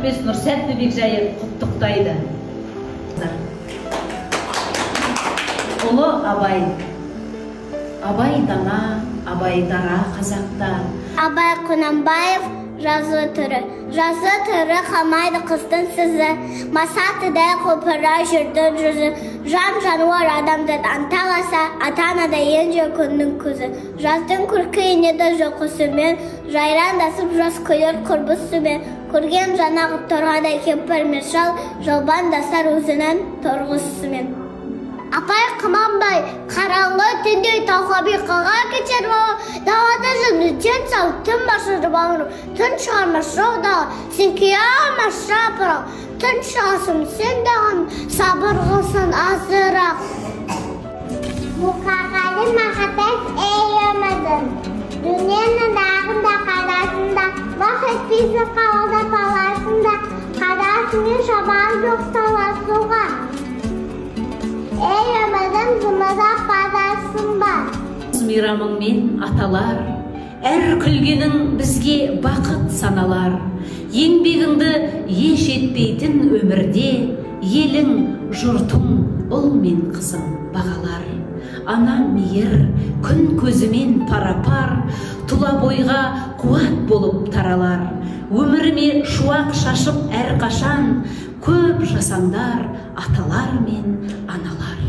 Нұрпес Нұрсәтті Бекжайы құттықтайды. Ұлы Абай. Абай дана, Абай дара қазақта. Абай Құнанбаев жазу түрі қамайды қыстың сізі, масатыдай қопыра жүрдің жүзі, жан-жануар адамды анталаса, ата-анада енже күннің көзі. Жаздың күркі енеді жоқысымен, жайрандасып жас көйір құрбысымен, көрген жанағы торғадай кемпір мешал, жалбандасар өзінің торғысымен. Апай Құнанбай, қараңғы түнде Тауқабиқаға кетер бауыр, далада жүзді тен сау, түн башыры бауыр, түн шығармаш жаудағы, сен кие алмаш жапырақ, түн шығасым сен дағын, сабыр қылсын азырақ. Мұқағали Мақатаев ей өмірдің, дүниенің дағында қадасында, вақ етпейсің қауылда паласында, қадасымен шабан жоқ таласуға. Ей өмірдің зымыда падасың ба? Мейрамыңмен аталар, әр күлгенің бізге бақыт саналар. Еңбегіңді еш етпейтін өмірде, елің, жұртың, ұл мен қызың бағалар. Ана мейір, күн көзімен пара-пар, тұла бойға қуат болып таралар. Өміріме шуақ шашып әрқашан, көп жасаңдар аталар мен аналар.